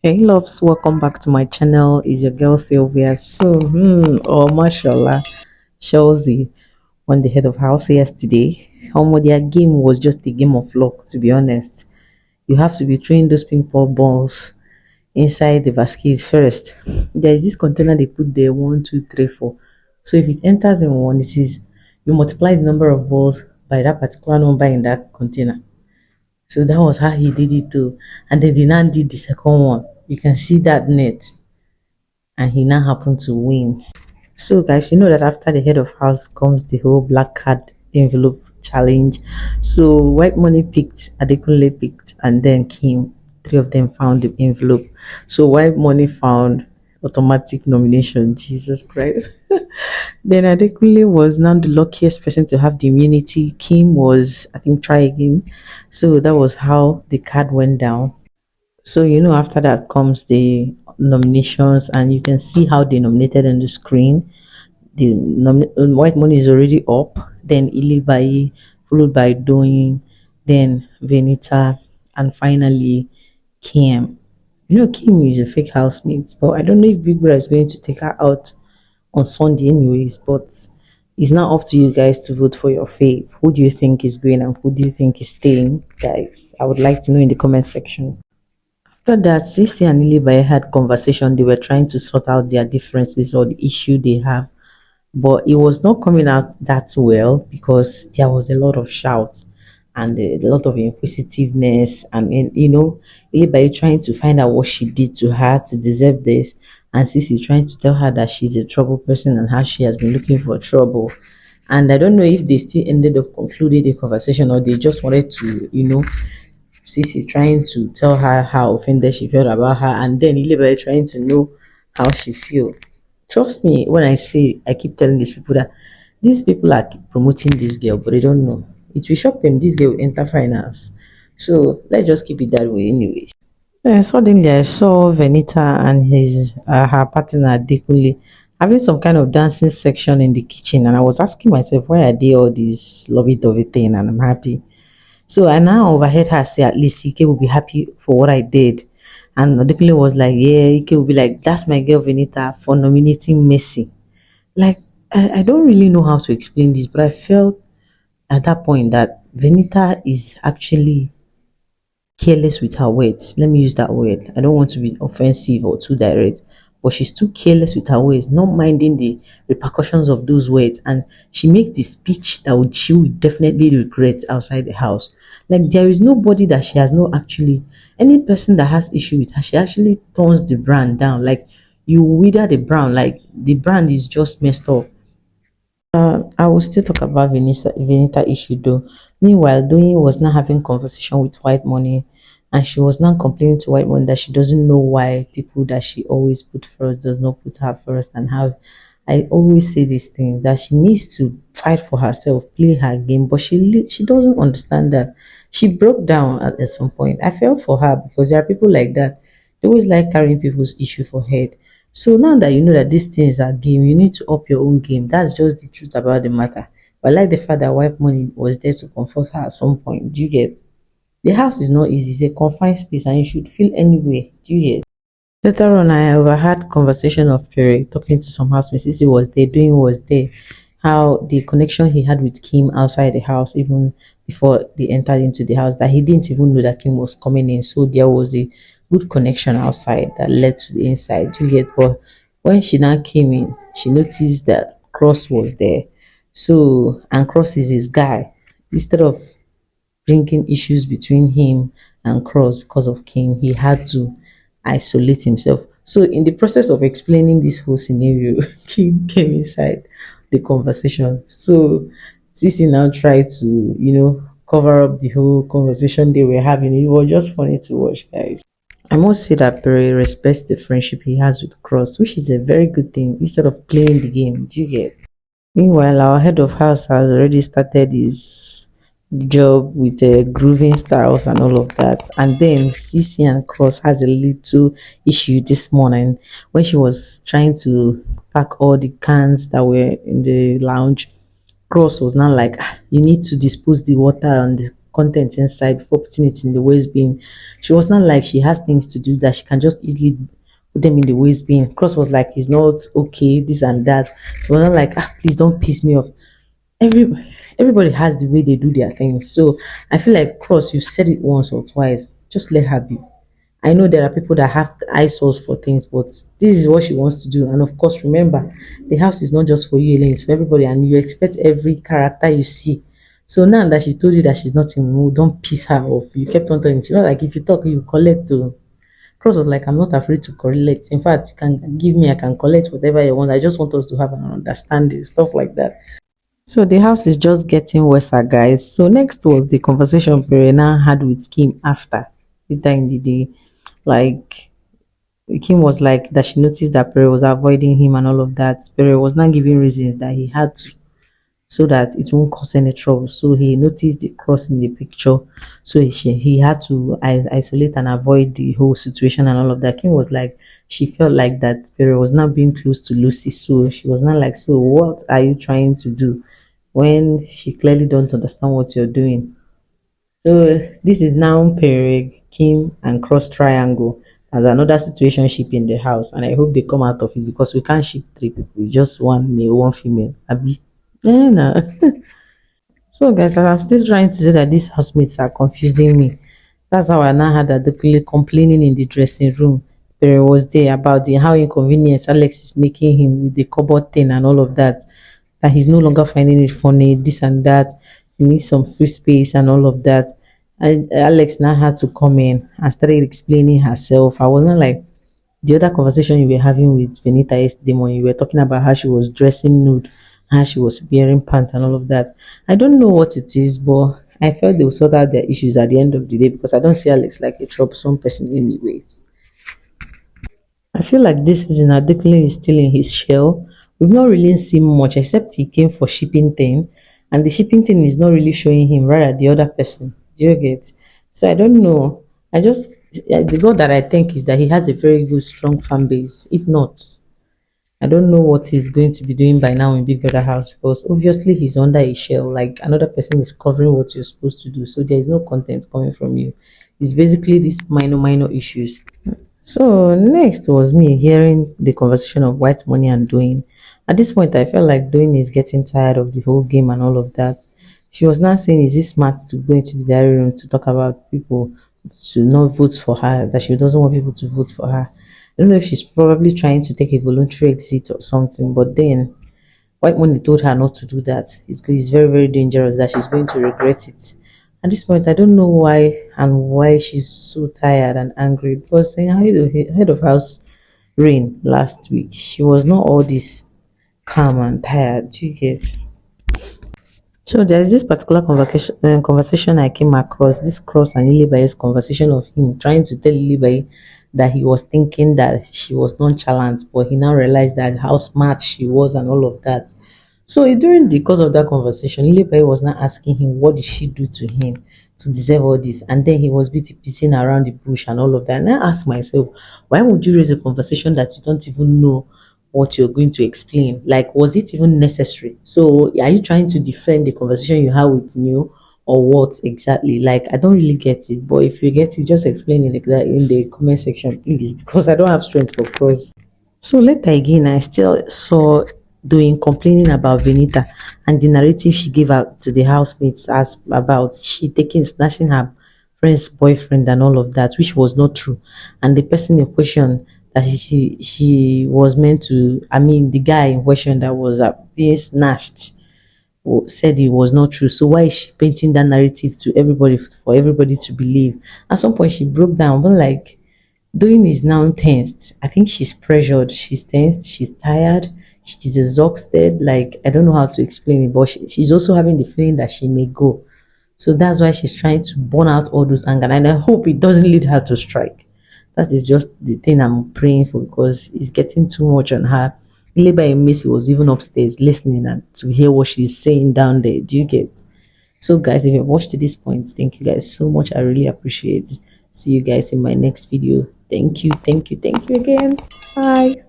Hey loves, welcome back to my channel. Is your girl Sylvia. So, mashallah, Chelsea on the head of house yesterday. Their game was just a game of luck, to be honest. You have to be throwing those ping pong balls inside the basket first. There is this container they put there one, two, three, four. So if it enters in one, it is you multiply the number of balls by that particular number in that container. So that was how he did it too. And then they now did the second one. You can see that net. And he now happened to win. So guys, you know that after the head of house comes the whole black card envelope challenge. So white money picked, Adekunle picked, and then Kim. Three of them found the envelope. So white money found automatic nomination. Jesus Christ. Then Adekunle was now the luckiest person to have the immunity. Kim was, I think, try again. So that was how the card went down. So after that comes the nominations, and you can see how they nominated on the screen. The white money is already up. Then Ilebaye, followed by Doyin, then Venita, and finally Kim. Kim is a fake housemate, but I don't know if Big Brother is going to take her out on Sunday anyways, but it's now up to you guys to vote for your fave. Who do you think is going and who do you think is staying? Guys, I would like to know in the comment section. After that, Ceec and Ilebaye had conversation. They were trying to sort out their differences or the issue they have, but it was not coming out that well because there was a lot of shouts and a lot of inquisitiveness, and Ilebaye trying to find out what she did to her to deserve this, and Ceec trying to tell her that she's a trouble person and how she has been looking for trouble. And I don't know if they still ended up concluding the conversation or they just wanted to, Ceec trying to tell her how offended she felt about her, and then Ilebaye trying to know how she feel. Trust me when I say, I keep telling these people that these people are promoting this girl, but they don't know. It will shock them. This girl will enter finance. So let's just keep it that way, anyways. Then suddenly I saw Venita and her partner Adekunle having some kind of dancing section in the kitchen, and I was asking myself, why are they all this lovey-dovey thing? And I'm happy. So I now overheard her say, at least Ike will be happy for what I did. And Adekunle was like, yeah, Ike will be like, that's my girl Venita for nominating Messi. Like, I don't really know how to explain this, but I felt at that point that Venita is actually careless with her words. Let me use that word. I don't want to be offensive or too direct, but she's too careless with her words, not minding the repercussions of those words. And she makes the speech that she would definitely regret outside the house. Like, there is nobody that she has no actually, any person that has issue with her, she actually turns the brand down. Like, you wither the brand, like the brand is just messed up. I will still talk about Venita issue though. Meanwhile, Doyin was now having conversation with White Money, and she was now complaining to White Money that she doesn't know why people that she always put first does not put her first, and how I always say this thing that she needs to fight for herself, play her game, but she doesn't understand that. She broke down at some point. I felt for her because there are people like that. They always like carrying people's issue for head. So now that you know that these things are game, you need to up your own game. That's just the truth about the matter. But I like the fact that White Money was there to comfort her at some point. Do you get? The house is not easy. It's a confined space and you should feel anyway. Do you get? Later on, I overheard conversation of PERE talking to some housemates. He was there, doing was there. How the connection he had with Kim outside the house, even before they entered into the house, that he didn't even know that Kim was coming in. So there was a good connection outside that led to the inside. Do you get? But when she now came in, she noticed that Cross was there. So, and Cross is his guy. Instead of bringing issues between him and Cross because of Kim, he had to isolate himself. So in the process of explaining this whole scenario, Kim came inside the conversation. So Sissy now tried to, cover up the whole conversation they were having. It was just funny to watch, guys. I must say that Perry respects the friendship he has with Cross, which is a very good thing instead of playing the game. Do you get? Meanwhile, our head of house has already started his job with grooving styles and all of that. And then CC and Cross has a little issue this morning when she was trying to pack all the cans that were in the lounge. Cross was now like, "Ah, you need to dispose the water on the content inside before putting it in the waste bin. She was not like she has things to do that she can just easily put them in the waste bin. Cross was like, it's not okay, this and that. She was not like, please don't piss me off. Every everybody has the way they do their things. So I feel like Cross, you said it once or twice. Just let her be. I know there are people that have eyesores for things, but this is what she wants to do. And of course, remember, the house is not just for you alone, it's for everybody, and you expect every character you see. So now that she told you that she's not in mood, don't piss her off. You kept on telling, you know, like if you talk, you collect too. Cross was like, I'm not afraid to collect. In fact, you can give me, I can collect whatever you want. I just want us to have an understanding, stuff like that. So the house is just getting worse, guys. So next was the conversation Perena had with Kim after later in the day. Like Kim was like that she noticed that Pere was avoiding him and all of that. Pere was not giving reasons that he had to so that it won't cause any trouble. So he noticed the cross in the picture. So he had to isolate and avoid the whole situation and all of that. Kim was like, she felt like that Pere was not being close to Lucy. So she was not like, so what are you trying to do when she clearly don't understand what you're doing? So this is now Pere, Kim, and Cross Triangle as another situation ship in the house, and I hope they come out of it because we can't ship three people. It's just one male, one female. Abi, yeah, nah. So guys, I'm still trying to say that these housemates are confusing me. That's how I now had Adekunle complaining in the dressing room. There was there about the how inconvenience Alex is making him with the cupboard thing and all of that. That he's no longer finding it funny, this and that. He needs some free space and all of that. And Alex now had to come in and started explaining herself. I wasn't like the other conversation you were having with Venita yesterday morning. You were talking about how she was dressing nude, how she was wearing pants and all of that. I don't know what it is, but I felt they will sort out their issues at the end of the day because I don't see Alex like a troublesome person anyways. I feel like this season Adekunle is still in his shell. We've not really seen much except he came for shipping thing, and the shipping thing is not really showing him rather the other person. Do you get? So I don't know. I just the God that I think is that he has a very good strong fan base. If not, I don't know what he's going to be doing by now in Big Brother house because obviously he's under a shell. Like another person is covering what you're supposed to do, so there is no content coming from you. It's basically these minor issues. So next was me hearing the conversation of white money and Doyin. At this point, I felt like Doyin is getting tired of the whole game and all of that. She was now saying, "Is it smart to go into the diary room to talk about people to not vote for her? That she doesn't want people to vote for her." I don't know if she's probably trying to take a voluntary exit or something. But then white money told her not to do that. It's very very dangerous. That she's going to regret it. At this point, I don't know why she's so tired and angry because in head of house reign last week, she was not all this calm and tired. Do you get? So there's this particular conversation I came across, this Cross and Ilebaye's conversation of him trying to tell Ilebaye that he was thinking that she was nonchalant, but he now realized that how smart she was and all of that. So during the course of that conversation, Ilebaye was now asking him what did she do to him to deserve all this, and then he was beating around the bush and all of that. And I asked myself, why would you raise a conversation that you don't even know what you're going to explain? Like, was it even necessary? So are you trying to defend the conversation you had with me or what exactly? Like, I don't really get it, but if you get it, just explain it in the comment section, please, because I don't have strength for cross. So later again, I still saw Doing complaining about Venita and the narrative she gave out to the housemates as about she taking snatching her friend's boyfriend and all of that, which was not true. And the person in question that she was meant to, I mean, the guy in question that was being snatched said it was not true. So why is she painting that narrative to everybody for everybody to believe? At some point, she broke down, but like Doing is now tensed. I think she's pressured. She's tensed. She's tired. She's exhausted. Like, I don't know how to explain it, but she's also having the feeling that she may go. So that's why she's trying to burn out all those anger. And I hope it doesn't lead her to strike. That is just the thing I'm praying for because it's getting too much on her. Ilebaye Missy was even upstairs listening and to hear what she's saying down there. Do you get? So guys, if you've watched to this point, thank you guys so much. I really appreciate it. See you guys in my next video. Thank you again. Bye.